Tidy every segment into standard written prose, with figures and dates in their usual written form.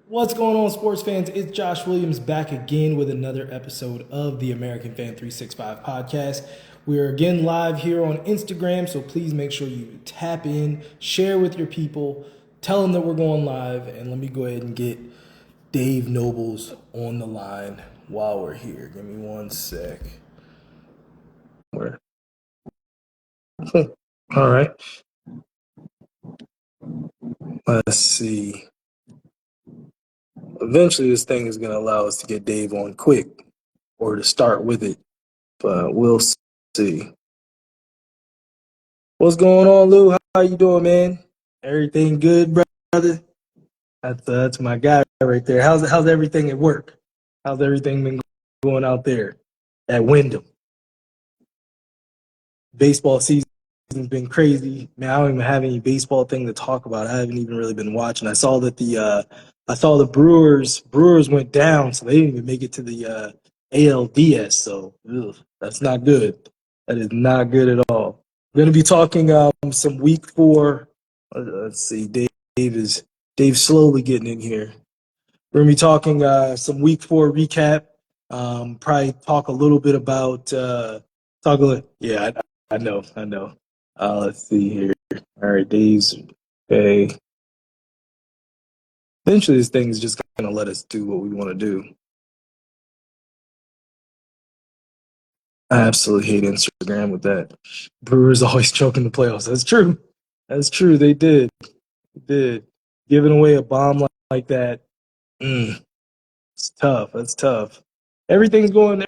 What's going on, sports fans? It's Josh Williams back again with another episode of the American Fan 365 podcast. We're again live here on Instagram, so please make sure you tap in, share with your people, tell them that we're going live, and let me go ahead and get Dave Nobles on the line while we're here. Give me one sec. Where? All right. Let's see. Eventually, this thing is going to allow us to get Dave on quick or to start with it, but we'll see. What's going on, Lou? How you doing, man? Everything good, brother? That's my guy right there. How's everything at work? How's everything been going out there at Wyndham? Baseball season's been crazy. Man, I don't even have any baseball thing to talk about. I haven't even really been watching. I saw that the Brewers went down, so they didn't even make it to the ALDS. So that's not good. That is not good at all. We're going to be talking some week 4. Let's see. Dave's slowly getting in here. We're going to be talking some week 4 recap. Probably talk a little bit about yeah, I know. Let's see here. All right, Dave's okay. Eventually, this thing is just going to let us do what we want to do. I absolutely hate Instagram with that. Brewers always choking the playoffs. That's true. That's true. They did. Giving away a bomb like that. It's tough. That's tough. Everything's going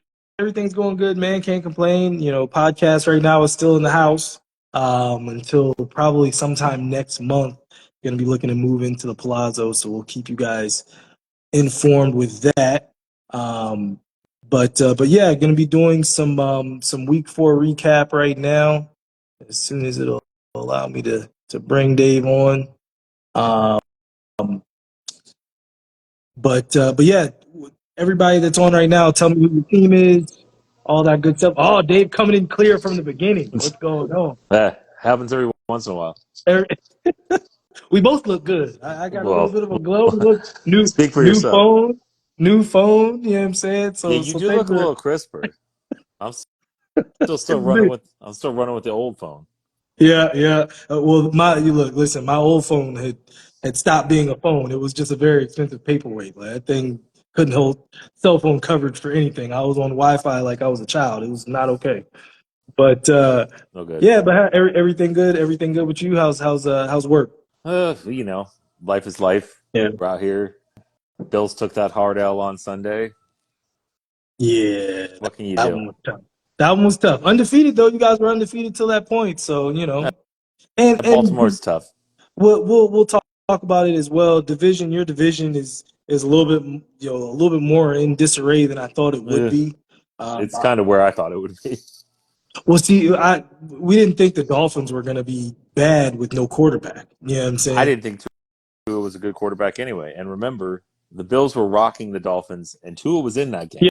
good, man. Can't complain. Podcast right now is still in the house until probably sometime next month. Going to be looking to move into the Palazzo, so we'll keep you guys informed with that. But yeah, going to be doing some week 4 recap right now. As soon as it'll allow me to bring Dave on. But yeah, everybody that's on right now, tell me who your team is, all that good stuff. Oh, Dave coming in clear from the beginning. What's going on? Happens every once in a while. We both look good. I got a little bit of a glow. Look, Speak for new yourself. phone. You know what I'm saying? Yeah, you do look a little crisper. I'm still running with the old phone. Yeah. Well, listen, my old phone had stopped being a phone. It was just a very expensive paperweight. Like, that thing couldn't hold cell phone coverage for anything. I was on Wi-Fi like I was a child. It was not okay. But No good. yeah, but everything good. Everything good with you? How's work? Life is life. Yeah. We're out here. Bills took that hard L on Sunday. Yeah, What can you that do? one was tough. That one was tough. Undefeated though. You guys were undefeated till that point. So and Baltimore's tough. we'll talk about it as well. Your division is a little bit a little bit more in disarray than I thought it would be. It's kind of where I thought it would be. Well, see, we didn't think the Dolphins were going to be bad with no quarterback. You know what I'm saying? I didn't think Tua was a good quarterback anyway. And remember, the Bills were rocking the Dolphins, and Tua was in that game.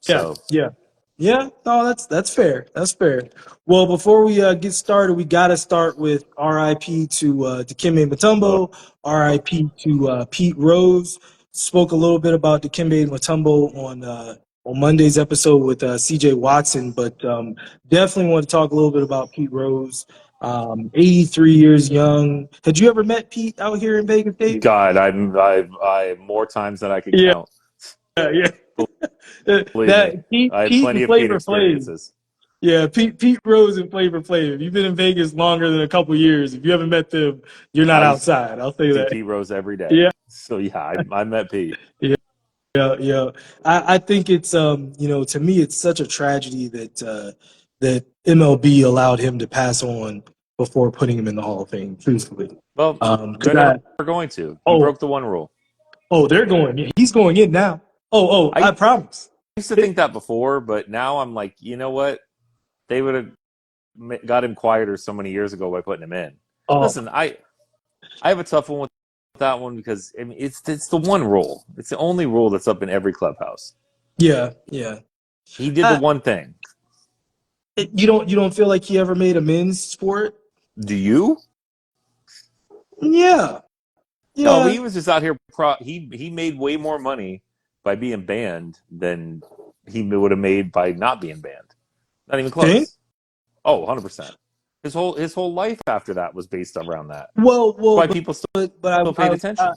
So Yeah. No, that's fair. That's fair. Well, before we get started, we got to start with R.I.P. to Dikembe Mutombo, R.I.P. to Pete Rose. Spoke a little bit about Dikembe Mutombo on Monday's episode with C.J. Watson, but definitely want to talk a little bit about Pete Rose. 83 years young. Had you ever met Pete out here in Vegas, Dave? God, I more times than I could count. Yeah. Believe me, Pete, I had Pete plenty and of Pete Flavor Flav. experiences. Yeah, Pete Rose and Flavor Flav. If you've been in Vegas longer than a couple years, if you haven't met them, you're not I used to outside. I'll say see that. Pete Rose every day. Yeah, So yeah, I met Pete. yeah. I think it's to me it's such a tragedy that MLB allowed him to pass on before putting him in the Hall of Fame. Truthfully, Well, because they're never going to. He oh broke the one rule. they're going. Yeah, he's going in now. I I promise. used to think that before, but now I'm like, you know what? They would have got him quieter so many years ago by putting him in. Oh Listen, I have a tough one with that one because I mean it's the one rule. It's the only rule that's up in every clubhouse. yeah. He did the Uh, one thing. you don't feel like he ever made amends for it? Do you? Yeah. No, but Yeah, he was just out here. He made way more money by being banned than he would have made by not being banned. Not even think. close. Oh, 100%. His whole life after that was based around that. Well, Why people but still paid attention.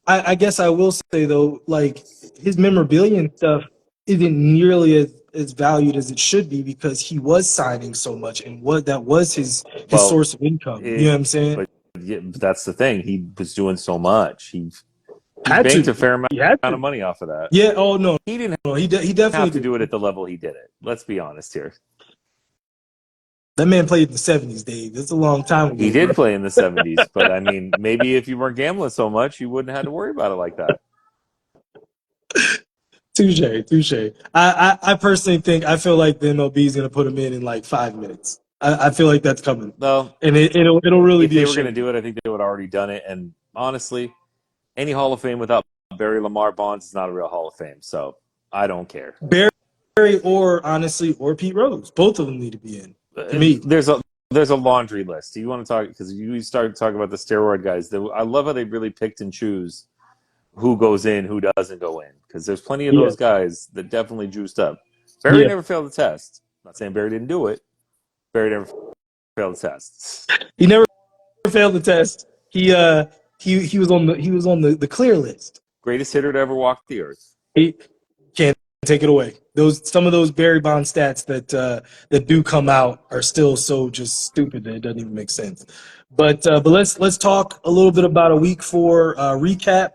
I guess I will say though, like his memorabilia and stuff isn't nearly as valued as it should be because he was signing so much and what that was his Well, source of income. You know what I'm saying? but yeah, but that's the thing. He was doing so much. He Had banked to. a fair amount He had of to. money off of that. Yeah. Oh no, He didn't no. He definitely have to do it did. at the level he did it. Let's be honest here. That man played in the '70s, Dave. That's a long time He ago, did bro. play in the 70s, but I mean, maybe if you weren't gambling so much, you wouldn't have to worry about it like that. Touche, touche. I personally think I feel like the MLB is gonna put him in like 5 minutes. I feel like that's coming, Though, and it'll really if be they a were going to shame. do it, I think they would have already done it. And honestly, any Hall of Fame without Barry Lamar Bonds is not a real Hall of Fame. So I don't care. Barry or honestly or Pete Rose, both of them need to be in to me. There's a laundry list. Do you want to talk? Because you started talking about the steroid guys. I love how they really picked and choose who goes in, who doesn't go in. Because there's plenty of Yeah, those guys that definitely juiced up. Barry yeah. never failed the test. I'm not saying Barry didn't do it. Barry never failed the tests. He never failed the test. He was on the clear list. Greatest hitter to ever walk the earth. He can't take it away. Some of those Barry Bonds stats that do come out are still so just stupid that it doesn't even make sense. But let's talk a little bit about a week 4 recap.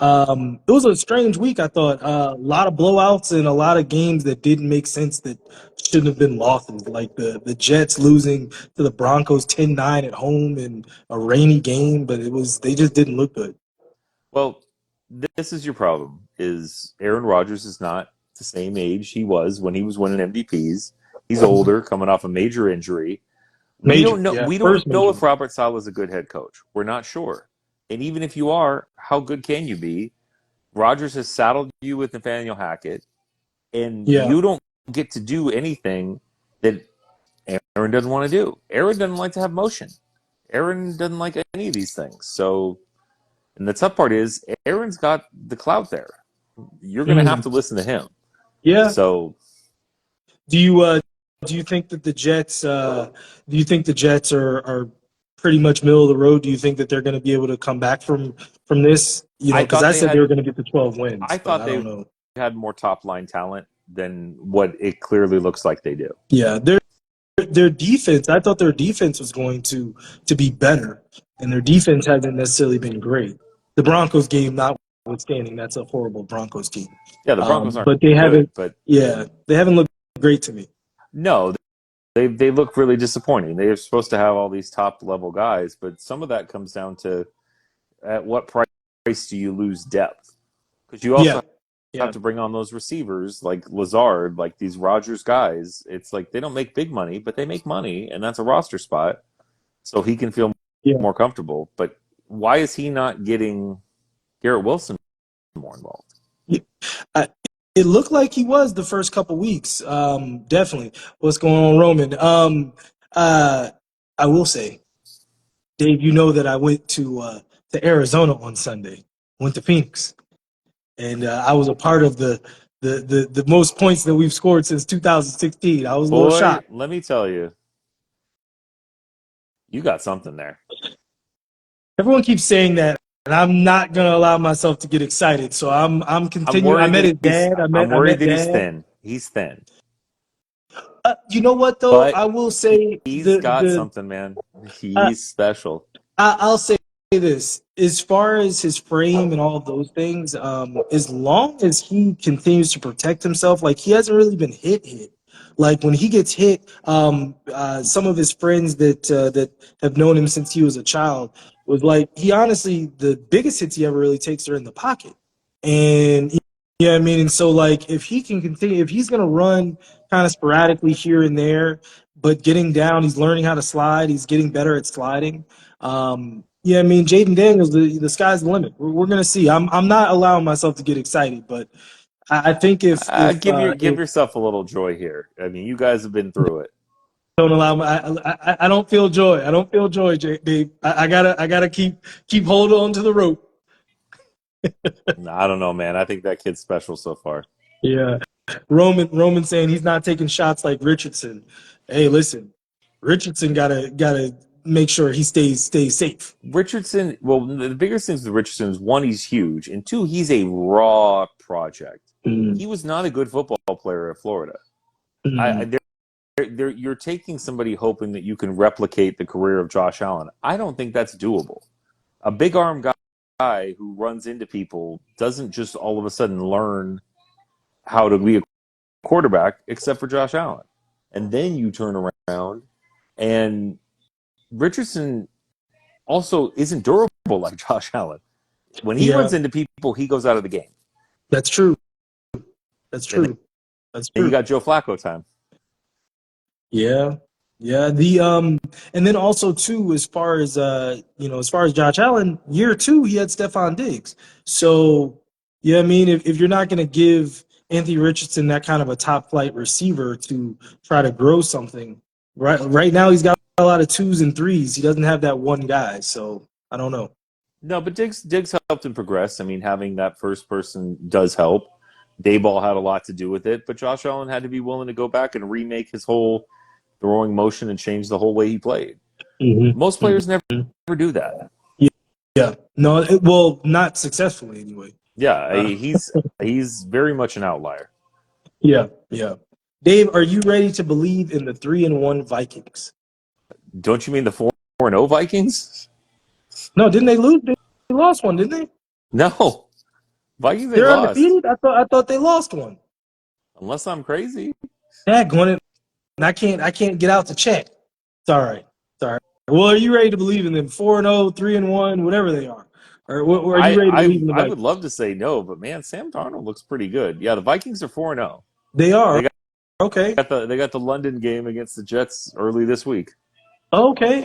It was a strange week, I thought. A lot of blowouts and a lot of games that didn't make sense that shouldn't have been losses, like the Jets losing to the Broncos 10-9 at home in a rainy game, but they just didn't look good. Well, this is your problem. Is Aaron Rodgers is not the same age he was when he was winning MVPs. He's older, coming off a major injury. We Major, don't know. yeah, We don't first know major. if Robert Saleh is a good head coach. We're not sure. And even if you are, how good can you be? Rodgers has saddled you with Nathaniel Hackett, and Yeah, you don't get to do anything that Aaron doesn't want to do. Aaron doesn't like to have motion. Aaron doesn't like any of these things. So, and the tough part is Aaron's got the clout there. You're going to have to listen to him. yeah. So, Do you think that the Jets are pretty much middle of the road? Do you think that they're going to be able to come back from this? I Because thought I they said they had were going to get to 12 wins, I but thought I don't they know. had more top line talent than what it clearly looks like they do. Yeah, their defense. I thought their defense was going to be better, and their defense hasn't necessarily been great. The Broncos game notwithstanding, that's a horrible Broncos team. Yeah, the Broncos aren't But they good, haven't. but Yeah, they haven't looked great to me. no, they look really disappointing. They're supposed to have all these top level guys, but some of that comes down to at what price do you lose depth? Because you also Yeah, have yeah, to bring on those receivers like Lazard, like these Rogers guys. It's like they don't make big money, but they make money, and that's a roster spot, so he can feel yeah. more comfortable. But why is he not getting Garrett Wilson more involved? I, it looked like he was the first couple weeks. Definitely. What's going on, Roman? Uh, I will say, Dave, you know that I went to Arizona on Sunday. Went to Phoenix, and I was a part of the most points that we've scored since 2016. I was a little Boy, shocked. let me tell you, you got something there. Everyone keeps saying that, and I'm not gonna allow myself to get excited. So I'm I'm continuing. I worried met that his dad. I'm I worried met that he's dad. thin. He's thin, You know what though? but I will say he's got the something, man. uh, He's special. I'll say this: as far as his frame and all of those things, as long as he continues to protect himself, like he hasn't really been hit. Like when he gets hit, some of his friends that have known him since he was a child was like he honestly the biggest hits he ever really takes are in the pocket, and yeah, I mean, and so like if he can continue, if he's gonna run kind of sporadically here and there, but getting down, he's learning how to slide. He's getting better at sliding. Yeah, I mean, Jaden Daniels, the sky's the limit. We're gonna see. I'm not allowing myself to get excited, but I think Give if yourself a little joy here. I mean, you guys have been through it. don't allow me, I don't feel joy. I don't feel joy, Dave. I gotta keep hold on to the rope. I don't know, man. I think that kid's special so far. Yeah. Roman saying he's not taking shots like Richardson. Hey, listen, Richardson gotta make sure he stays safe. Richardson, well, the biggest things with Richardson is one, he's huge, and two, he's a raw project. Mm, He was not a good football player at Florida. mm, You're taking somebody hoping that you can replicate the career of Josh Allen. I don't think that's doable. A big arm guy who runs into people doesn't just all of a sudden learn how to be a quarterback, except for Josh Allen. And then you turn around, and Richardson also isn't durable like Josh Allen. When he yeah, runs into people, he goes out of the game. that's true. That's And true. That's then you true. got Joe Flacco time. Yeah. Yeah. And then also too, as far as Josh Allen, year two, he had Stephon Diggs. So yeah, I mean, if you're not gonna give Anthony Richardson that kind of a top flight receiver to try to grow something, right now he's got a lot of twos and threes. He doesn't have that one guy, so I don't know. No, but Diggs helped him progress. I mean, having that first person does help. Dayball had a lot to do with it, but Josh Allen had to be willing to go back and remake his whole throwing motion and change the whole way he played. Most Mm-hmm. players never do that. Yeah. No, well, not successfully anyway. Yeah, Uh, he's very much an outlier. yeah, yeah. Dave, are you ready to believe in the 3-1 Vikings? Don't you mean the 4-0 Vikings? No, didn't they lose? They lost one, didn't they? No, Vikings ain't They're lost. undefeated. I thought they lost one. Unless I'm crazy. Yeah, going in, and I can't get out to check. It's all right. It's all right. Well, are you ready to believe in them? 4-0, 3-1, whatever they are. Or are you I ready to I believe in the I would Vikings? love to say no, but man, Sam Darnold looks pretty good. Yeah, the Vikings are 4-0. They are. They got Okay. they got the London game against the Jets early this week. Okay.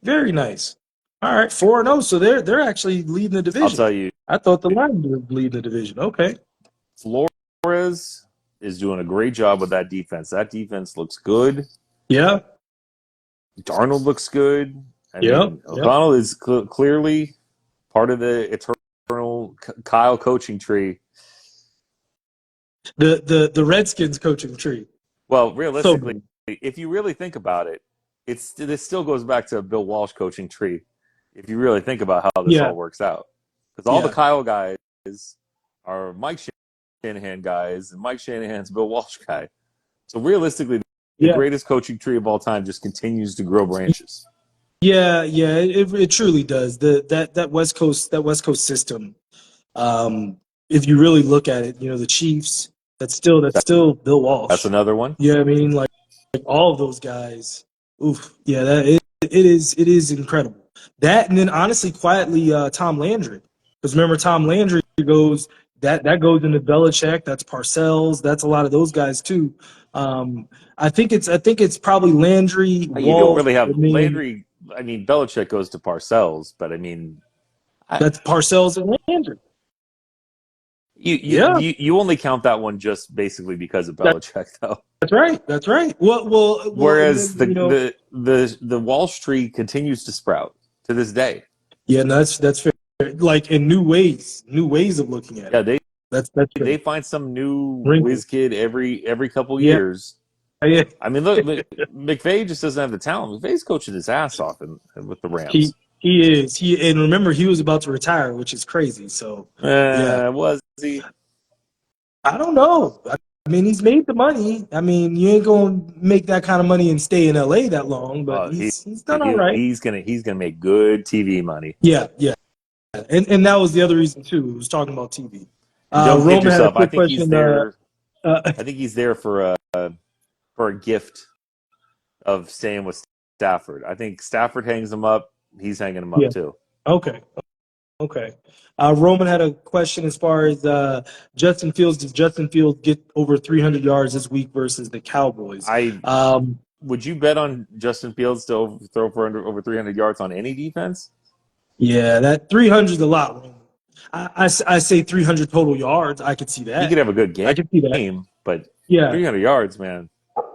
Very nice. All right, 4-0. So they're actually leading the I'll division. tell you, I thought the Lions were leading the division. Okay. Flores is doing a great job with that defense. That defense looks good. Yeah. Darnold looks good. I Yep. mean, Yep. O'Connell is clearly part of the eternal Kyle coaching tree. The Redskins coaching tree. Well, So realistically, good. if you really think about it, this still goes back to Bill Walsh coaching tree. If you really think about how this Yeah. all works out, because all the Yeah. Kyle guys are Mike Shanahan guys, and Mike Shanahan's Bill Walsh guy. So realistically, the Yeah. greatest coaching tree of all time just continues to grow branches. Yeah. It truly does. That West Coast system. If you really look at it, the Chiefs. That's still Bill That's Walsh. another one. Yeah, I mean, like all of those guys. Oof. Yeah, it is incredible. That and then honestly, quietly, Tom Landry. Because remember, Tom Landry goes that goes into Belichick. That's Parcells. That's a lot of those guys too. I think it's probably Landry, You don't Walsh. really I have mean, Landry. I mean, Belichick goes to Parcells, but I mean, that's Parcells and Landry. you you Yeah, you, you only count that one just basically because of Belichick, though. that's right. That's right. Well, and Whereas then the Wall Street continues to sprout to this day. yeah, no, that's fair. Like in new ways of looking at Yeah, it. That's they fair. find some new Wrinkles. whiz kid every couple Yeah, years. yeah. I mean, look, McVay just doesn't have the talent. McVay's coaching his ass off with the He Rams. he is. And remember he was about to retire, which is crazy. So yeah. Was he? I don't know. I mean, he's made the money. I mean, you ain't gonna make that kind of money and stay in LA that long, but Uh, he, he's done all right. he's gonna make good TV money. Yeah. And that was the other reason too. He was talking about TV. And don't kid Roman had a yourself. I quick think he's question. there. Uh, I think he's there for a gift of staying with Stafford. I think Stafford hangs him up. He's hanging him up yeah. too. Okay. Roman had a question as far as Justin Fields. Does Justin Fields get over 300 yards this week versus the Cowboys? I Um, would you bet on Justin Fields to throw for over 300 yards on any defense? yeah, that 300 is a lot, Roman. I say 300 total yards. I could see He that. could have a good I could see that. game, but Yeah, 300 yards, man.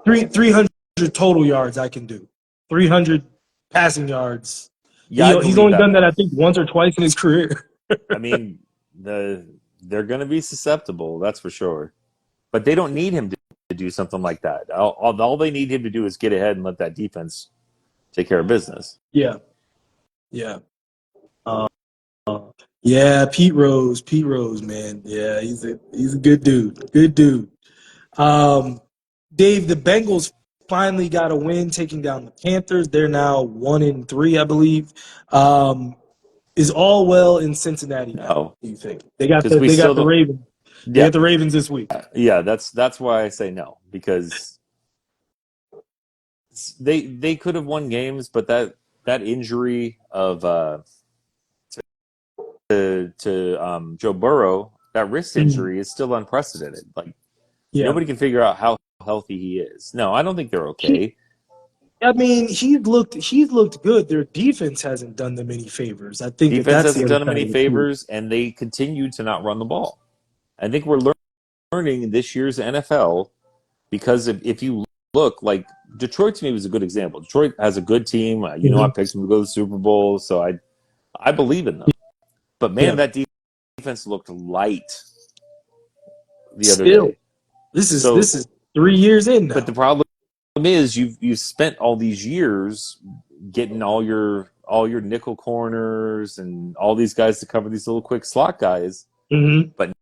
300 total yards I can do. 300 passing yards. Yeah, I He's believe only that done that, one. I think, once or twice in his career. I mean, they're going to be susceptible, that's for sure. But they don't need him to do something like that. All they need him to do is get ahead and let that defense take care of business. Yeah, yeah, uh, yeah. Pete Rose, man. Yeah, he's a good dude. Good dude. Dave, the Bengals finally got a win, taking down the Panthers. They're now 1-3, I believe. Is all well in Cincinnati now? No, Do you think they got because we still the don't. Ravens? They Yeah, got the Ravens this week. yeah. That's why I say no, because they could have won games, but that injury of to Joe Burrow, that wrist injury is still unprecedented. Like Yeah. nobody can figure out how healthy he is. No, I don't think they're okay. I mean, he's looked good. Their defense hasn't done them any favors. I think Defense that's the hasn't other done them side any of the coin. favors, and they continue to not run the ball. I think we're learning this year's NFL because if you look, like Detroit to me was a good example. Detroit has a good team. I picked them to go to the Super Bowl, so I believe in them. But man, that defense looked light the other Still, day. this is 3 years in now. But the problem is you've spent all these years getting all your nickel corners and all these guys to cover these little quick slot guys. Mm-hmm. But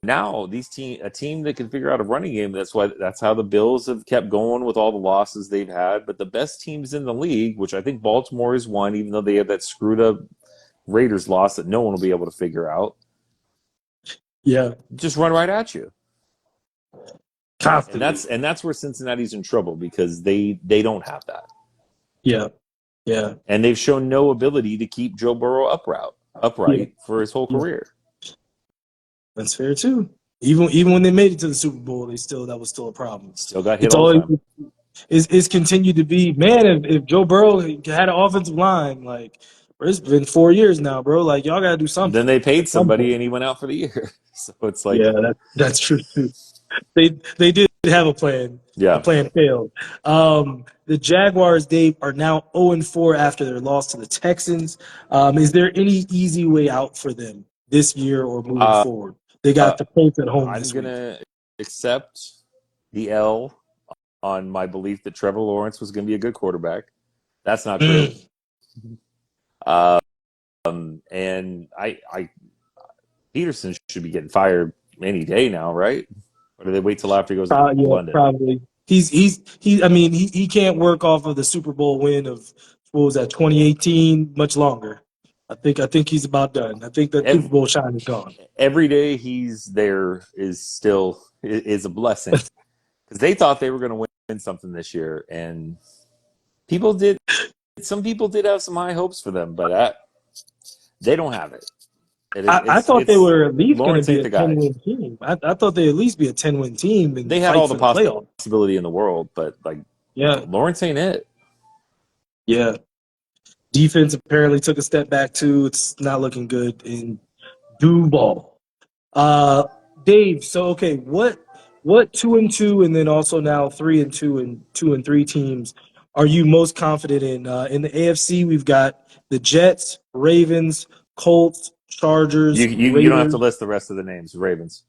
now a team that can figure out a running game. That's how the Bills have kept going with all the losses they've had. But the best teams in the league, which I think Baltimore is one, even though they have that screwed up Raiders loss that no one will be able to figure out. Yeah, just run right at you. Constantly. And that's where Cincinnati's in trouble because they don't have that. Yeah. And they've shown no ability to keep Joe Burrow upright for his whole career. That's fair too. Even when they made it to the Super Bowl, that was still a problem. Still got hit all the time. It's continued to be, man, if Joe Burrow had an offensive line, like, it's been 4 years now, bro. Like, y'all got to do something. Then they paid somebody and he went out for the year. So it's like, yeah, that's true too. They did have a plan. Yeah. The plan failed. The Jaguars, Dave, are now 0-4 after their loss to the Texans. Is there any easy way out for them this year or moving forward? They got the Colts at home this week. I'm going to accept the L on my belief that Trevor Lawrence was going to be a good quarterback. That's not true. And Peterson should be getting fired any day now, right? Or do they wait till after he goes to London? Probably. He can't work off of the Super Bowl win of, what was that, 2018 much longer. I think he's about done. I think that Super Bowl shine is gone. Every day he's there is a blessing because they thought they were going to win something this year, and some people did have some high hopes for them, but they don't have it. I thought they were at least going to be a 10-win team. I thought they'd at least be a 10-win team. And they had all the possibility in the world, but Lawrence ain't it. Yeah. Defense apparently took a step back too. It's not looking good in Duval. Dave, so okay, what 2-2 and then also now 3-2 and 2-3 teams are you most confident in? In the AFC, we've got the Jets, Ravens, Colts, Chargers. You don't have to list the rest of the names. Ravens.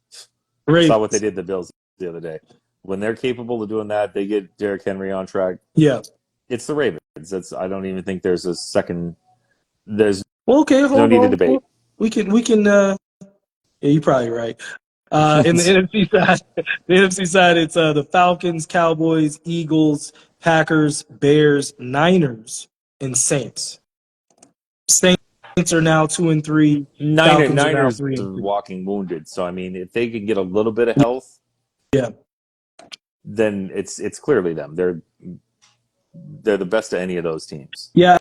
Saw what they did to the Bills the other day. When they're capable of doing that, they get Derrick Henry on track. Yeah. It's the Ravens. I don't even think there's a second. There's no need to debate. We can. Yeah, you're probably right. In the NFC side, it's the Falcons, Cowboys, Eagles, Packers, Bears, Niners, and Saints. Saints are now 2-3. Niners are walking wounded. So I mean, if they can get a little bit of health, then it's clearly them. They're the best of any of those teams. Yeah,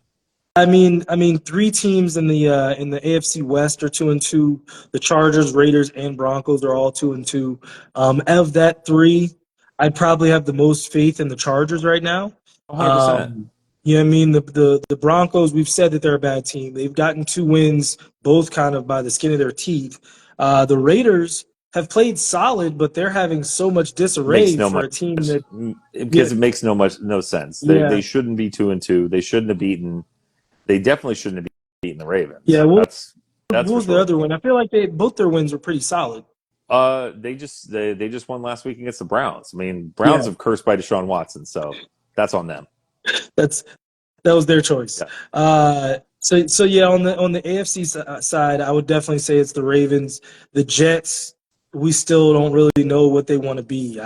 I mean, 3 teams in the AFC West are 2-2. The Chargers, Raiders, and Broncos are all 2-2. Of that 3, I'd probably have the most faith in the Chargers right now. 100%. You know what I mean? The Broncos, we've said that they're a bad team. They've gotten 2 wins, both kind of by the skin of their teeth. The Raiders have played solid, but they're having so much disarray for a team that because it makes no sense. They shouldn't be 2-2. They shouldn't have beaten. They definitely shouldn't have beaten the Ravens. Yeah, That's what for was the sure. other one? I feel like both their wins were pretty solid. They just won last week against the Browns. I mean, Yeah, Browns have cursed by Deshaun Watson, so that's on them. that's that was their choice. Yeah. So yeah, on the AFC side, I would definitely say it's the Ravens. The Jets, we still don't really know what they want to be.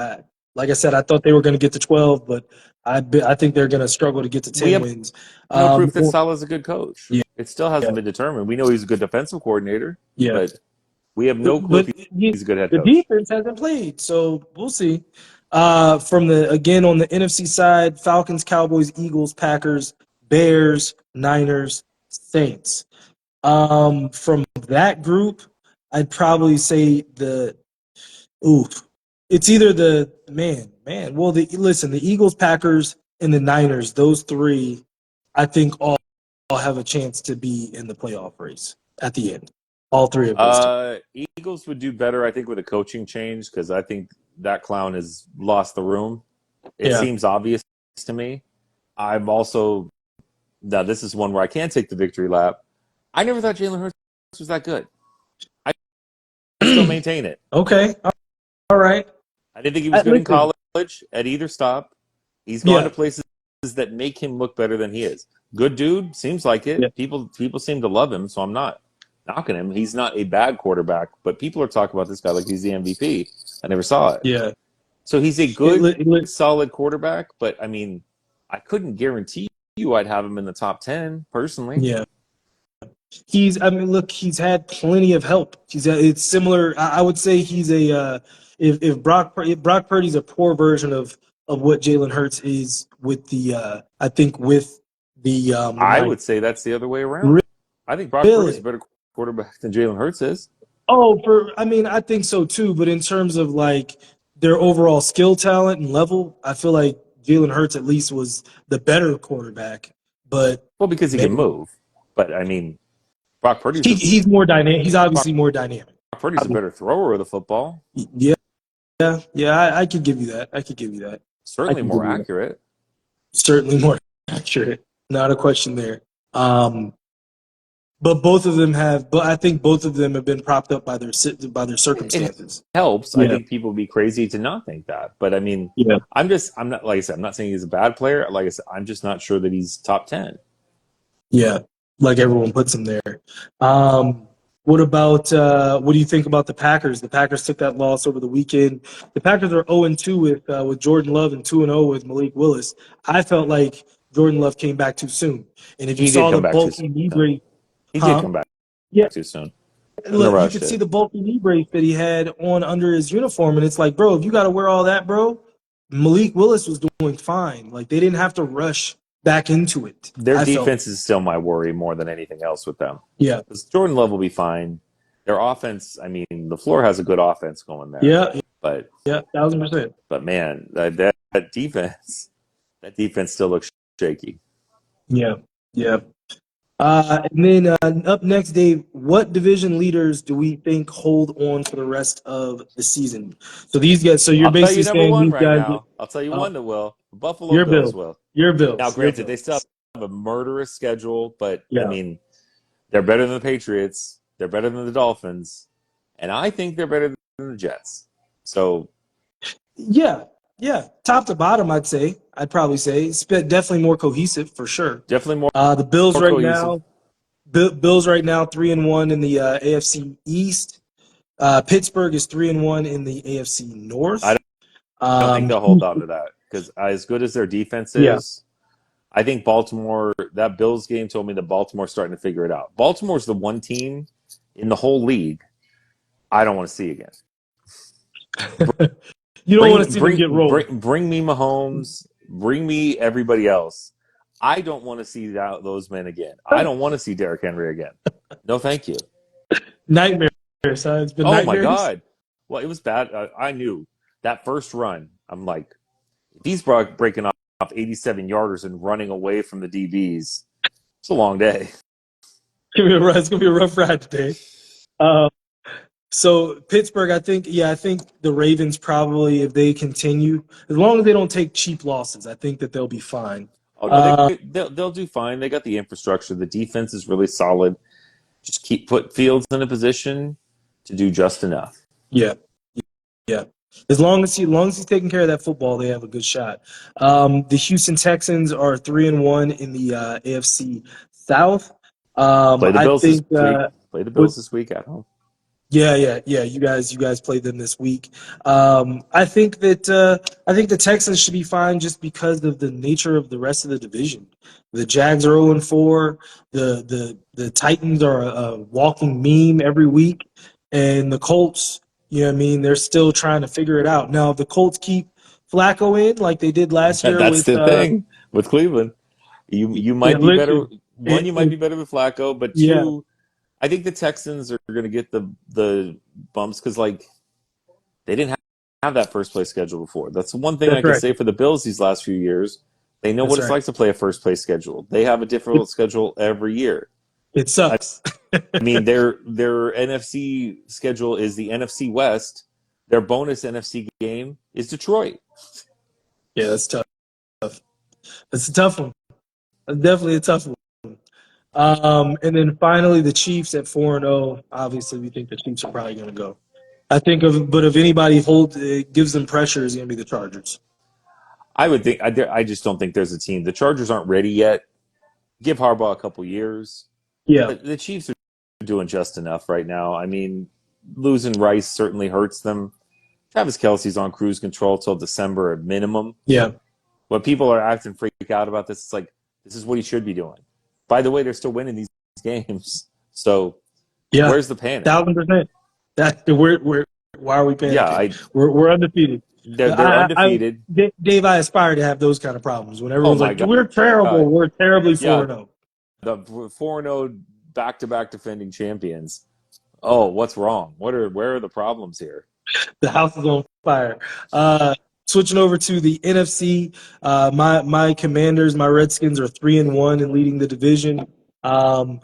Like I said, I thought they were going to get to 12, but I think they're going to struggle to get to We 10 have wins. no proof that Well, Salah's a good coach. yeah, It still hasn't been determined. We know he's a good defensive coordinator, yeah. but we have no clue But if he's a good head the coach. defense hasn't played, so we'll see. From again on the NFC side, Falcons, Cowboys, Eagles, Packers, Bears, Niners, Saints. From that group, I'd probably say it's either the man. Well, the Eagles, Packers, and the Niners. Those three, I think all have a chance to be in the playoff race at the end. All three of those teams. Eagles would do better, I think, with a coaching change because I think that clown has lost the room. It Yeah. seems obvious to me. I'm also now this is one where I can take the victory lap. I never thought Jalen Hurts was that good. I still maintain it. Okay. All right. I didn't think he was good in Listen. college at either stop. He's gone Yeah. to places that make him look better than he is. Good dude, seems like it. Yeah. People seem to love him, so I'm not knocking him. He's not a bad quarterback, but people are talking about this guy like he's the MVP. I never saw it. Yeah. So he's a good, solid quarterback, but I mean, I couldn't guarantee you I'd have him in the top 10 personally. Yeah. He's had plenty of help. It's similar. I would say he's if Brock Purdy's a poor version of what Jalen Hurts is with I think with the I would say that's the other way around. I think Brock Really? Purdy's a better quarterback than Jalen Hurts is. I think so too, but in terms of like their overall skill talent and level, I feel like Jalen Hurts at least was the better quarterback. But Well, because he can move. But I mean, Brock Purdy's he's more dynamic. He's obviously more dynamic. Brock Purdy's a better thrower of the football. Yeah, I could give you that. Certainly more accurate. Certainly more accurate. Not a question there. But both of them I think both of them have been propped up by their circumstances. It helps. Yeah. I think people would be crazy to not think that. But I mean, Yeah. I'm not, like I said, I'm not saying he's a bad player. Like I said, I'm just not sure that he's top 10. Yeah, like everyone puts him there. What do you think about the Packers? The Packers took that loss over the weekend. The Packers are 0-2 with Jordan Love and 2-0 with Malik Willis. I felt like Jordan Love came back too soon. And if you saw the bulky knee brace, he did come back too soon. Look, you could see the bulky knee brace that he had on under his uniform, and it's like, bro, if you got to wear all that, bro, Malik Willis was doing fine. Like, they didn't have to rush back into it. Their defense is still my worry more than anything else with them. Yeah. Because Jordan Love will be fine. Their offense, I mean, LaFleur has a good offense going there. Yeah. But 1,000%. But man, that defense still looks shaky. Yeah. And then up next, Dave, what division leaders do we think hold on for the rest of the season? So these guys, so you're basically saying these guys. Now. I'll tell you one that will. Buffalo your Bills will. Your Bills. Now, granted, they still have a murderous schedule, but Yeah. I mean, they're better than the Patriots. They're better than the Dolphins, and I think they're better than the Jets. So, yeah, top to bottom, I'd probably say it's definitely more cohesive for sure. Definitely more. The Bills more right cohesive. now. Bills right now 3-1 in the AFC East. Pittsburgh is 3-1 in the AFC North. I don't think they'll hold on to that because as good as their defense is, I think Baltimore. That Bills game told me that Baltimore's starting to figure it out. Baltimore's the one team in the whole league I don't want to see again. You don't want to see them get rolled. Bring me Mahomes. Bring me everybody else. I don't want to see those men again. I don't want to see Derrick Henry again. No, thank you. Nightmares. It's been nightmares. My God. Well, it was bad. I knew that first run. I'm like, if he's breaking off 87 yarders and running away from the DBs, it's a long day. It's gonna be a rough ride today. So Pittsburgh, I think the Ravens probably, if they continue, as long as they don't take cheap losses, I think that they'll be fine. Oh, no, they'll do fine. They got the infrastructure. The defense is really solid. Just put Fields in a position to do just enough. Yeah. Yeah. As long as he's taking care of that football, they have a good shot. The Houston Texans are 3-1 in the AFC South. Play the I Bills think this week. Play the Bills this week at home. yeah. You guys played them this week. I think the Texans should be fine just because of the nature of the rest of the division. The Jags are 0-4. The Titans are a walking meme every week, and the Colts, you know what I mean, they're still trying to figure it out. Now, if the Colts keep Flacco in like they did last year That's with the thing with Cleveland. You might be better. listen, One, you might be better with Flacco, but yeah, two, I think the Texans are going to get the bumps because like they didn't have that first place schedule before. That's the one thing I that's can right. say for the Bills these last few years. They know what That's it's right. like to play a first place schedule. They have a difficult schedule every year. It I sucks. mean, their NFC schedule is the NFC West. Their bonus NFC game is Detroit. Yeah, that's tough. That's a tough one. That's definitely a tough one. And then finally, the Chiefs at 4-0. Obviously, we think the Chiefs are probably going to go. But if anybody gives them pressure, it's going to be the Chargers. I would think. I just don't think there's a team. The Chargers aren't ready yet. Give Harbaugh a couple years. Yeah, But the Chiefs are doing just enough right now. I mean, losing Rice certainly hurts them. Travis Kelce's on cruise control till December at minimum. yeah, When people are acting freak out about this, it's like this is what he should be doing. By the way, they're still winning these games. So yeah. where's the panic? 1,000%. Why are we panicking? Yeah, We're undefeated. they're undefeated. Dave, I aspire to have those kind of problems when everyone's my like, God. "We're terrible. We're terribly Yeah. 4-0." The 4-0 back-to-back defending champions. Oh, what's wrong? Where are the problems here? The house is on fire. Switching over to the NFC, my Commanders, my Redskins are 3-1 and leading the division. I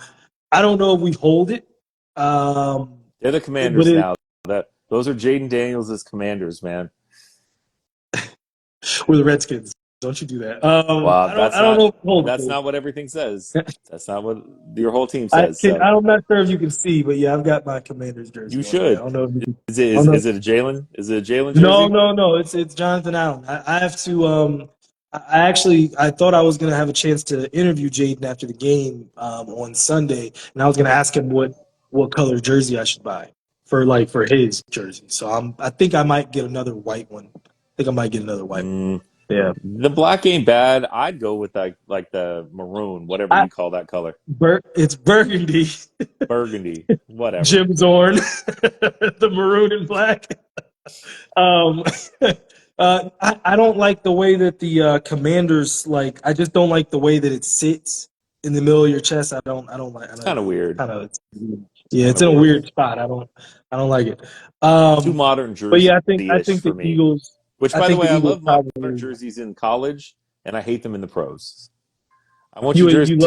don't know if we hold it. They're the Commanders now. Those are Jaden Daniels' Commanders, man. We're the Redskins. Don't you do that? Wow, I don't know if we hold that's it. not what everything says. That's not what your whole team says. I'm not sure if you can see, but yeah, I've got my Commanders jersey. You on should. there. I don't know if you can. Is it a Jalen? Is it a Jalen jersey? No. It's Jonathan Allen. I have to. I thought I was gonna have a chance to interview Jaden after the game on Sunday, and I was gonna ask him what color jersey I should buy for his jersey. So I think I might get another white one. One. Yeah. The black ain't bad. I'd go with like the maroon, whatever you call that color. It's burgundy. Burgundy, whatever. Jim Zorn, the maroon and black. I don't like the way that the Commanders I just don't like the way that it sits in the middle of your chest. I don't like. It's kind of weird. It's in a weird spot. I don't like it. Too modern jersey. But yeah, I think the Eagles. Which, by the way, I love modern jerseys in college, and I hate them in the pros. I want your jersey.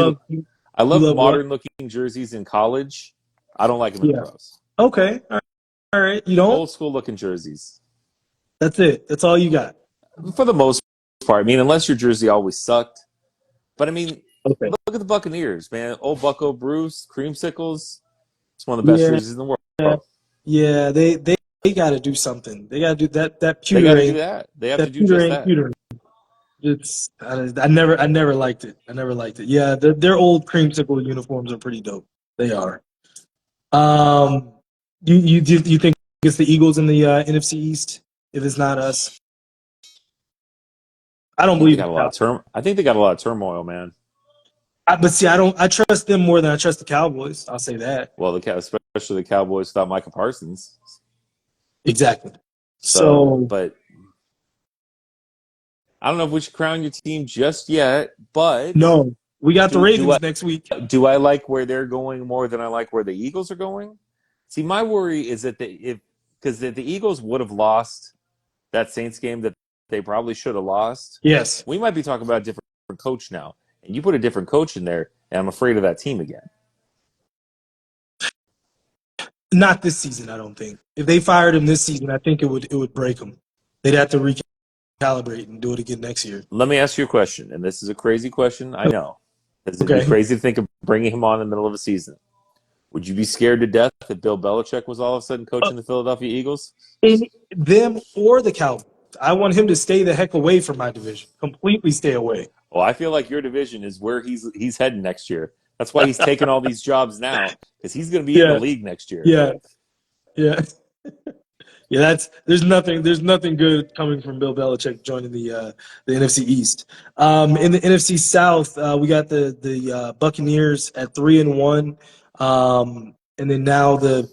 I love modern-looking jerseys in college. I don't like them in the pros. Okay, all right. You don't old school-looking jerseys. That's it. That's all you got. For the most part, I mean, unless your jersey always sucked. But I mean, look at the Buccaneers, man. Old Bucko Bruce, creamsicles. It's one of the best jerseys in the world. Yeah, they got to do something. They got to do that. That pewter. They got to do that. They have to do just that. Pewter. It's I never liked it. Yeah, their old creamsicle uniforms are pretty dope. They are. You think it's the Eagles in the NFC East? If it's not us, I don't believe. I think they got a lot of turmoil, man. But see, I trust them more than I trust the Cowboys. I'll say that. Well, especially the Cowboys without Micah Parsons. Exactly. So, but I don't know if we should crown your team just yet. But no, we got the Ravens next week. Do I like where they're going more than I like where the Eagles are going? See, my worry is that because the Eagles would have lost that Saints game that they probably should have lost. Yes, we might be talking about a different coach now. And you put a different coach in there, and I'm afraid of that team again. Not this season, I don't think. If they fired him this season, I think it would break them. They'd have to recalibrate and do it again next year. Let me ask you a question, and this is a crazy question, I know. It'd be crazy to think of bringing him on in the middle of a season. Would you be scared to death if Bill Belichick was all of a sudden coaching the Philadelphia Eagles? Them or the Cowboys. I want him to stay the heck away from my division. Completely stay away. Well, I feel like your division is where he's heading next year. That's why he's taking all these jobs now, because he's going to be in the league next year. Yeah. Yeah, there's nothing good coming from Bill Belichick joining the NFC East. In the NFC South, we got the Buccaneers at 3-1, and then now the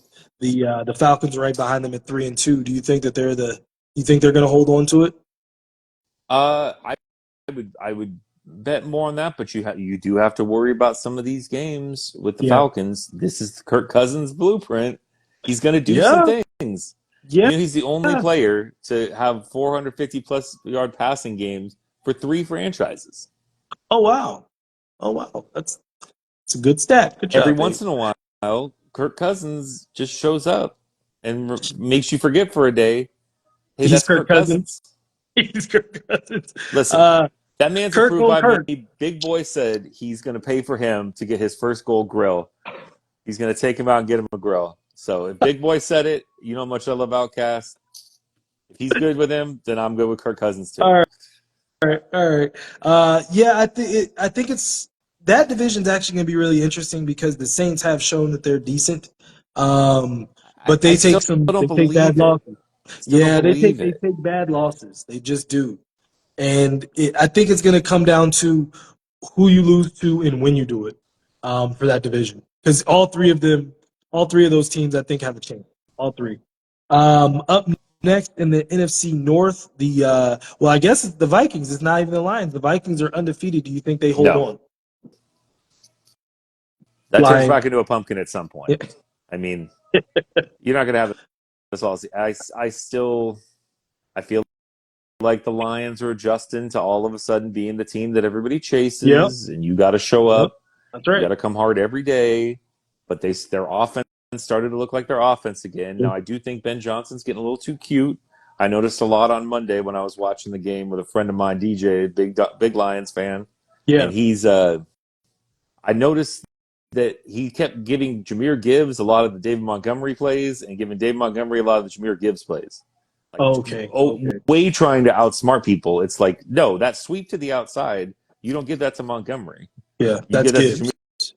Falcons are right behind them at 3-2. Do you think that they're going to hold on to it? I would bet more on that, but you do have to worry about some of these games with the Falcons. This is Kirk Cousins' blueprint. He's going to do some things. Yeah, he's the only player to have 450-plus yard passing games for 3 franchises. Oh wow, that's a good stat. Good job. Every once in a while, Kirk Cousins just shows up and makes you forget for a day. Hey, he's that's Kirk Cousins. He's Kirk Cousins. Listen, that man's approved by me. Big Boy said he's going to pay for him to get his first gold grill. He's going to take him out and get him a grill. So if Big Boy said it, you know how much I love Outcast. If he's good with him, then I'm good with Kirk Cousins too. All right. I think it's that division's actually going to be really interesting because the Saints have shown that they're decent, but they take bad losses. They take bad losses. They just do, and I think it's going to come down to who you lose to and when you do it for that division because all three of those teams, I think, have a chance. All three. Up next in the NFC North, I guess it's the Vikings. It's not even the Lions. The Vikings are undefeated. Do you think they hold on? That turns back into a pumpkin at some point. Yeah. I mean, you're not going to have this all. I feel like the Lions are adjusting to all of a sudden being the team that everybody chases, and you got to show up. That's right. You got to come hard every day. But their offense started to look like their offense again. Now, I do think Ben Johnson's getting a little too cute. I noticed a lot on Monday when I was watching the game with a friend of mine, DJ, big Lions fan. Yeah. And he's I noticed that he kept giving Jahmyr Gibbs a lot of the David Montgomery plays and giving David Montgomery a lot of the Jahmyr Gibbs plays. Way trying to outsmart people. It's like, no, that sweep to the outside, you don't give that to Montgomery. Yeah, that's Gibbs. To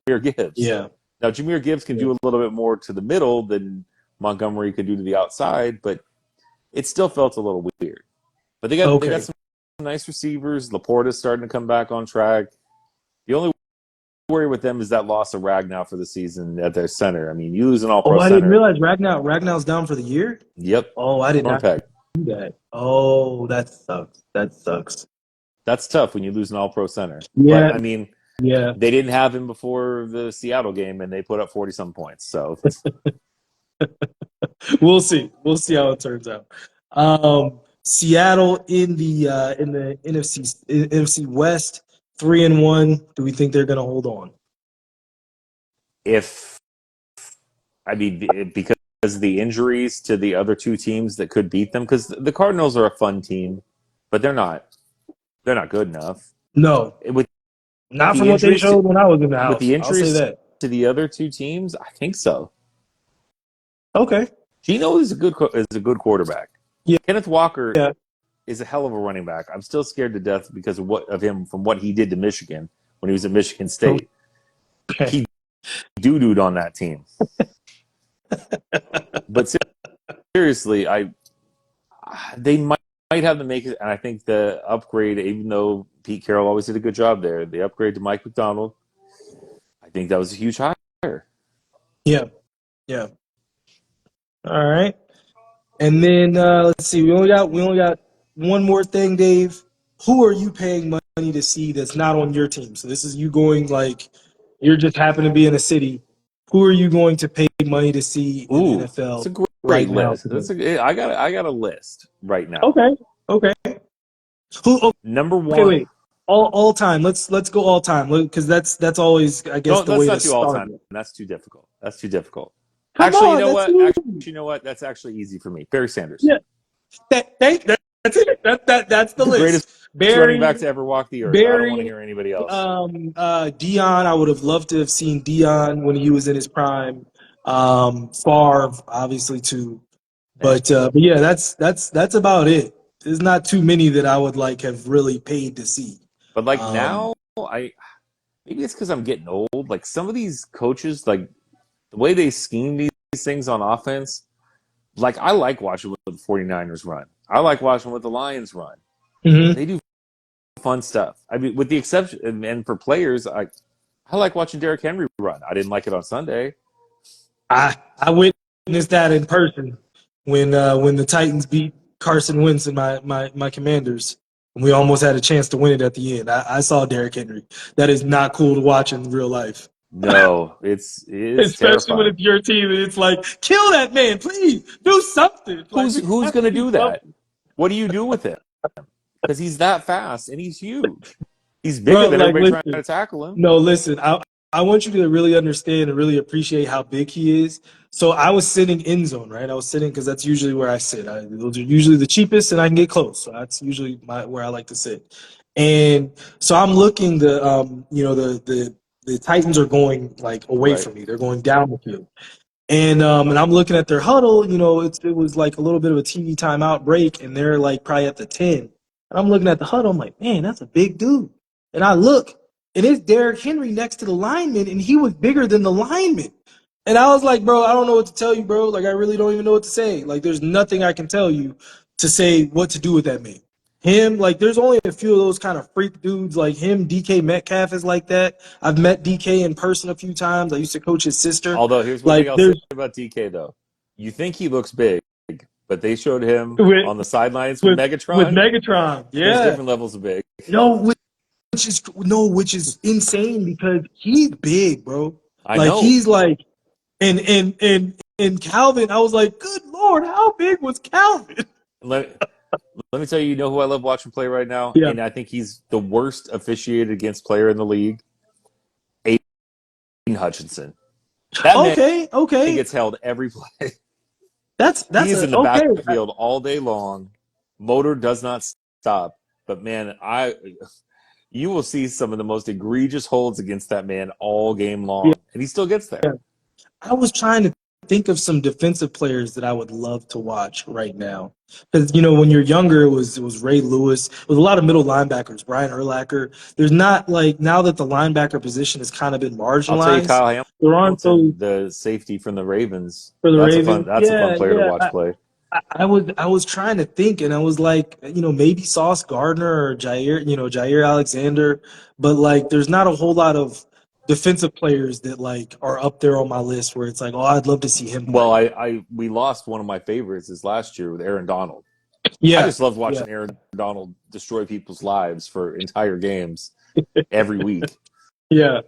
Jahmyr Gibbs. Yeah. Now, Jahmyr Gibbs can do a little bit more to the middle than Montgomery could do to the outside, but it still felt a little weird. But they got some nice receivers. Laporta's starting to come back on track. The only worry with them is that loss of Ragnow for the season at their center. I mean, you lose an all-pro center. I didn't realize Ragnow's down for the year? Yep. Oh, I did not do that. Oh, that sucks. That's tough when you lose an all-pro center. Yeah. But, I mean, they didn't have him before the Seattle game, and they put up 40-some points. So we'll see. We'll see how it turns out. Seattle in the NFC West, 3-1. Do we think they're going to hold on? Because of the injuries to the other two teams that could beat them, because the Cardinals are a fun team, but they're not good enough. No. Not from what they showed when I was in the house. With the injuries to the other two teams, I think so. Okay. Geno is a good quarterback. Yeah. Kenneth Walker is a hell of a running back. I'm still scared to death because of him from what he did to Michigan when he was at Michigan State. Okay. He doo-dooed on that team. But seriously, they might have to make it, and I think the upgrade, even though Pete Carroll always did a good job there, the upgrade to Mike McDonald, I think that was a huge hire. Yeah. All right. And then let's see. We only got one more thing, Dave. Who are you paying money to see that's not on your team? So this is you going like you're just happen to be in a city. Who are you going to pay money to see in the NFL? It's a great list. I got a list right now. Okay. Number one. Okay, wait. All time. Let's go all time because that's always I guess the way to start. All time. That's too difficult. Actually, you know what? That's actually easy for me. Barry Sanders. Yeah. That's it. That's the list. Greatest running back to ever walk the earth. I don't want to hear anybody else. Deion, I would have loved to have seen Deion when he was in his prime. Favre, obviously too. But yeah, that's about it. There's not too many that I would like have really paid to see. But like Um, now, maybe it's because I'm getting old. Like some of these coaches, like the way they scheme these things on offense, like I like watching what the 49ers run. I like watching what the Lions run. mhm. They do fun stuff. I mean, with the exception, and for players, I like watching Derrick Henry run. I didn't like it on Sunday. I witnessed that in person when the Titans beat Carson Wentz and my Commanders. And we almost had a chance to win it at the end. I saw Derrick Henry. That is not cool to watch in real life. No, it's Especially when terrifying. it's your team and it's like, kill that man, please do something. Like, Who's have to going to do that? something. What do you do with him? Because he's that fast and he's huge. He's bigger Bro, than like everybody trying listen, to tackle him. no, listen. I want you to really understand and really appreciate how big he is. So I was sitting end zone, right? I was sitting because that's usually where I sit. Those are usually the cheapest, and I can get close. So that's usually where I like to sit. And so I'm looking. The Titans are going like away Right. from me. They're going down the field. And I'm looking at their huddle. It was like a little bit of a TV timeout break, and they're like probably at the 10. And I'm looking at the huddle. I'm like, man, that's a big dude. And I look, and it's Derrick Henry next to the lineman, and he was bigger than the lineman. And I was like, bro, I don't know what to tell you, bro. Like, I really don't even know what to say. Like, there's nothing I can tell you to say what to do with that man. Him, like, there's only a few of those kind of freak dudes like him. DK Metcalf is like that. I've met DK in person a few times. I used to coach his sister. Although here's one Like, thing I'll say there's about DK though. You think he looks big, but they showed him with on the sidelines with with Megatron. Megatron, There's yeah. different levels of big. No, which is insane because he's big, bro. I Like know. he's like, and Calvin, I was like, good lord, how big was Calvin? Let, let me tell you, you know who I love watching play right now? Yeah. And I think he's the worst officiated against player in the league. Aiden Hutchinson. That man Okay. gets held every play. That's He is a in the okay. backfield all day long. Motor does not stop. But man, you will see some of the most egregious holds against that man all game long, and he still gets there. I was trying to think of some defensive players that I would love to watch right now. Because when you're younger, it was Ray Lewis. It was a lot of middle linebackers, Brian Urlacher. There's not like now that the linebacker position has kind of been I'll tell you, marginalized. Kyle There aren't those Hamilton, the safety from the Ravens. for the That's a Ravens. fun. That's a fun Yeah, player to yeah. watch play. I was trying to think, and I was like, maybe Sauce Gardner or Jair Alexander, but like, there's not a whole lot of defensive players that like are up there on my list where it's like, oh, I'd love to see him play. Well, we lost one of my favorites this last year with Aaron Donald. I Yeah, just loved yeah, watching Aaron Donald destroy people's lives for entire games every week. yeah,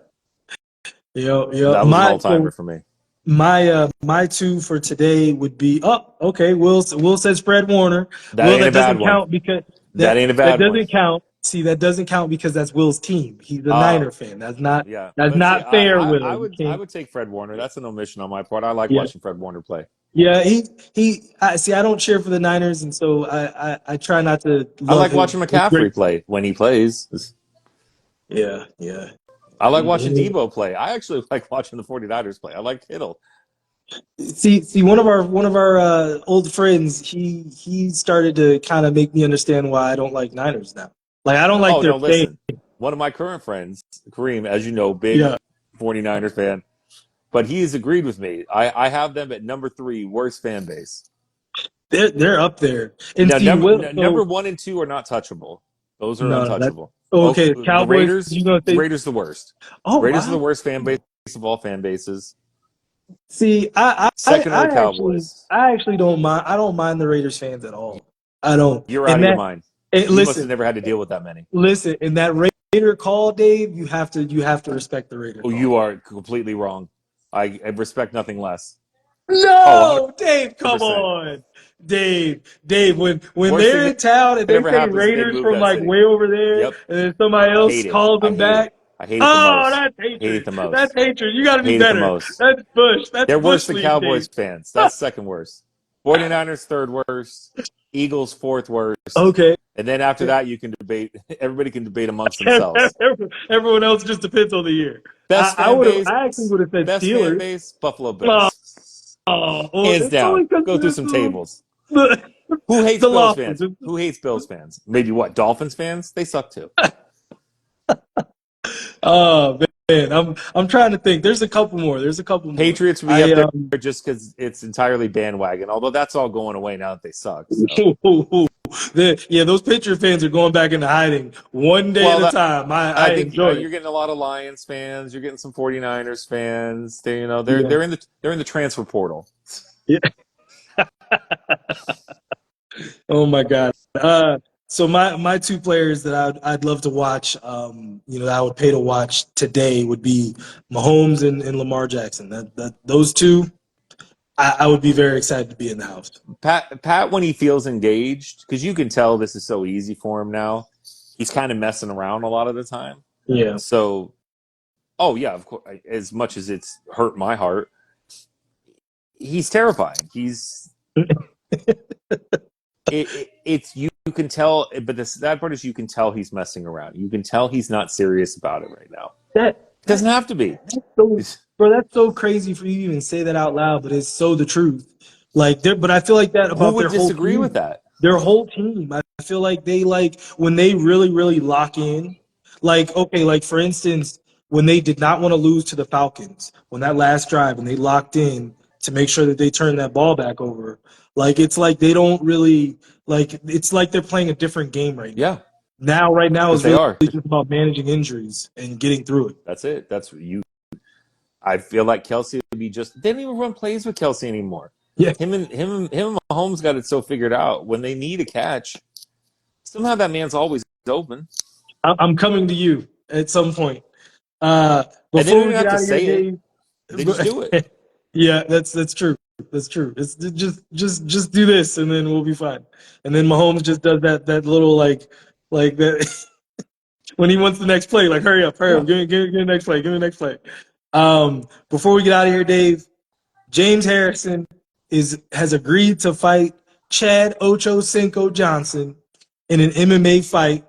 yeah. That was an all timer for me. My two for today would be okay. Will says Fred Warner. That Will, ain't a that bad doesn't one. count because That ain't a that bad one. doesn't count. See, that doesn't count because that's Will's team. He's a Niner fan. That's not Yeah, that's but see, not fair, Will. You I can't. would take Fred Warner. That's an omission on my part. I like Yeah, watching Fred Warner play. yeah. I see. I don't cheer for the Niners, and so I try not to I love like his watching great. McCaffrey play when he plays. Yeah, yeah. I like watching Debo play. I actually like watching the 49ers play. I like Kittle. See, one of our old friends, he started to kind of make me understand why I don't like Niners now. Like I don't like Oh, their no, fame. listen. One of my current friends, Kareem, as you know, big Yeah, 49ers fan, but he has agreed with me. I have them at number 3, worst fan base. they're up there. And Now, see, Will. number So 1 and 2 are not touchable. Those are no, that untouchable. okay. The Cowboys. Raiders, You gonna the say? Raiders, the worst. Oh Raiders are the wow. worst fan base of all fan bases. See, Second are the Cowboys. I actually don't mind. I don't mind the Raiders fans at all. I don't. You're out And of your that mind. and You must have listen, never had to deal with that many. listen. In that Raider call, Dave, you have to respect the Raider Oh, call. you are completely wrong. I respect nothing less. Oh, No, Dave, come 100%. on. Dave, when Worst they're thing in town and that they ever say happens is they Raiders move from that like city. way over there Yep. and then somebody else Hate it. calls I them hate it. back. I hate it the Oh, most. that's Hate it hatred. the That's most. hatred. You got to be Hate it the better. most. That's Bush. That's They're worse Bush than League, Dave. Cowboys fans. That's second worst. 49ers third worst. Eagles fourth worst. Okay. And then after that, you can debate. Everybody can debate amongst themselves. Everyone else just depends on the year. Best fan base. I actually would have said Best fan Steelers. base. Buffalo Oh, Bills. well, Hands it's only down. because Go through some tables. the, Who hates the Bills losses. fans? Who hates Bills fans? Maybe what? Dolphins fans? They suck too. Oh man, I'm trying to think. There's a couple more. There's a couple more. Patriots would be up there just because it's entirely bandwagon. Although that's all going away now that they suck. So. Those Patriot fans are going back into hiding one day at a time. I I think enjoy it. you're getting a lot of Lions fans. You're getting some 49ers fans. They're Yeah. they're in the transfer portal. Yeah. Oh my God. So my two players that I'd love to watch, that I would pay to watch today would be Mahomes and Lamar Jackson. Those two, I would be very excited to be in the house. Pat, when he feels engaged, because you can tell this is so easy for him now. He's kind of messing around a lot of the time. Yeah. So, oh yeah, of course. As much as it's hurt my heart, he's terrifying. It's you can tell, but the sad part is you can tell he's messing around. You can tell he's not serious about it right now. It doesn't have to be. That's so crazy for you to even say that out loud, but it's so the truth. But I feel like that about Who would their whole disagree team. with that? Their whole team. I feel like they when they really, really lock in. For instance, when they did not want to lose to the Falcons, when that last drive, and they locked in to make sure that they turned that ball back over. It's like they don't really it's like they're playing a different game right now. Yeah. Right now is they really are. just about managing injuries and getting through it. That's it. That's what you. I feel like Kelsey would be just. They don't even run plays with Kelsey anymore. Yeah. Him and Mahomes got it so figured out. When they need a catch, somehow that man's always open. I'm coming to you at some point. And they Before don't we even get have out to of here, say it. Dave. They just do it. Yeah, that's true. That's true. It's just do this and then we'll be fine. And then Mahomes just does that little like that when he wants the next play, like hurry up, give me the next play, give me the next play. Before we get out of here, Dave, James Harrison has agreed to fight Chad Ocho Cinco Johnson in an MMA fight,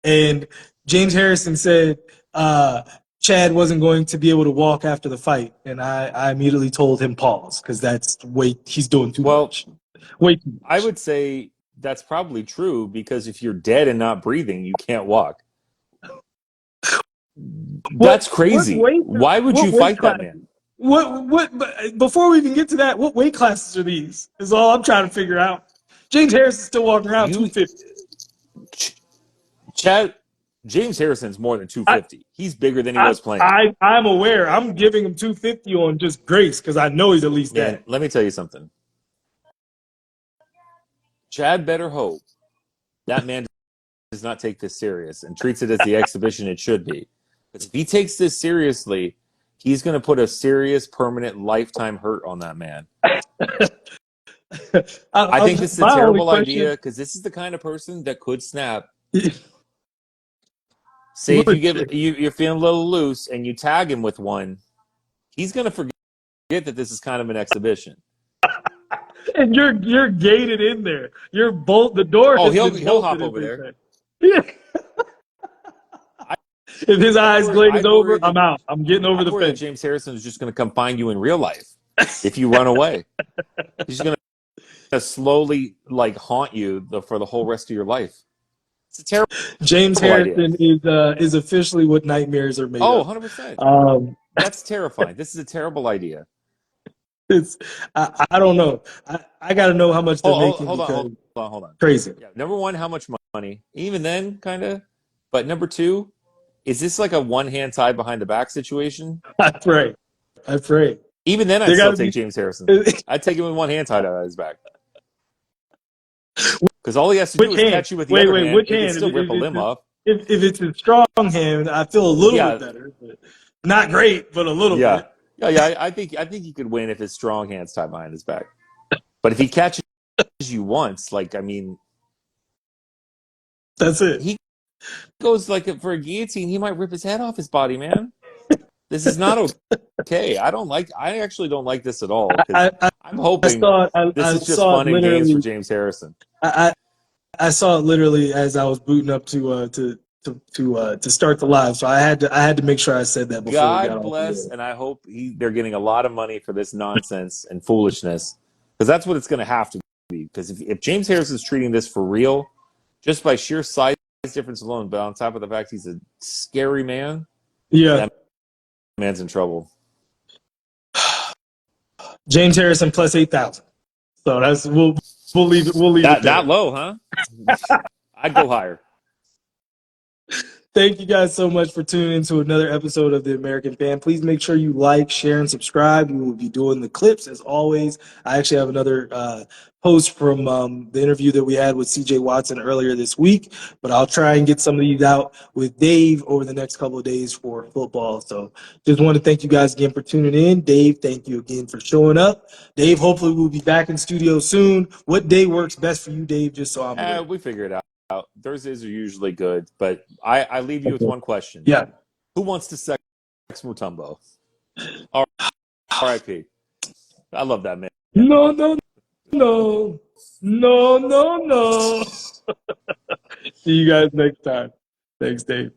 and James Harrison said Chad wasn't going to be able to walk after the fight, and I immediately told him pause because he's doing too much. Way too much. I would say that's probably true because if you're dead and not breathing, you can't walk. That's crazy. Why would you fight that man? Before we even get to that, what weight classes are these? Is all I'm trying to figure out. James Harrison's still walking around 250. James Harrison's more than 250. He's bigger than he was playing. I'm aware. I'm giving him 250 on just grace because I know he's at least that. Let me tell you something. Chad better hope that man does not take this serious and treats it as the exhibition it should be. Because if he takes this seriously, he's going to put a serious, permanent, lifetime hurt on that man. I think this is a terrible idea because this is the kind of person that could snap. Say if you're feeling a little loose and you tag him with one, he's going to forget that this is kind of an exhibition. And you're gated in there. You're the door. Oh, he'll hop over there. Yeah. If his eyes glaze over, I'm out. I'm getting over the fence. James Harrison is just going to come find you in real life if you run away. He's going to slowly haunt you for the whole rest of your life. It's a terrible. James Harrison is officially what nightmares are made of. 100%. That's terrifying. This is a terrible idea. I don't know. I got to know how much they're making. Hold on. Crazy. Yeah, number one, how much money? Even then, kind of. But number two, is this like a one-hand tied behind the back situation? I pray. Even then, I'd still take James Harrison. I'd take him with one hand tied on his back. Because all he has to do is catch you with the other hand. Which hand? He can still rip a limb off. If it's a strong hand, I feel a little bit better. But not great, but a little bit. Yeah. I think he could win if his strong hand's tied behind his back. But if he catches you once, that's it. He goes for a guillotine. He might rip his head off his body, man. This is not okay. I actually don't like this at all. I'm hoping this is just fun and games for James Harrison. I saw it literally as I was booting up to to start the live. So I had to make sure I said that before we got God off bless, the air. and I hope they're getting a lot of money for this nonsense and foolishness, because that's what it's going to have to be. Because if James Harris is treating this for real, just by sheer size difference alone, but on top of the fact he's a scary man, Yeah, that man's in trouble. James Harrison plus 8,000. So that's we'll leave it there. That low, huh? I'd go higher. Thank you guys so much for tuning into another episode of The American Fan. Please make sure you like, share, and subscribe. We will be doing the clips as always. I actually have another post from the interview that we had with CJ Watson earlier this week, but I'll try and get some of these out with Dave over the next couple of days for football. So just want to thank you guys again for tuning in. Dave, thank you again for showing up. Dave, hopefully we'll be back in studio soon. What day works best for you, Dave, just so I'm aware? We figure it out. Thursdays are usually good, but I leave you with one question. Yeah. Who wants to sex Mutombo? R.I.P. I love that man. No. See you guys next time. Thanks, Dave.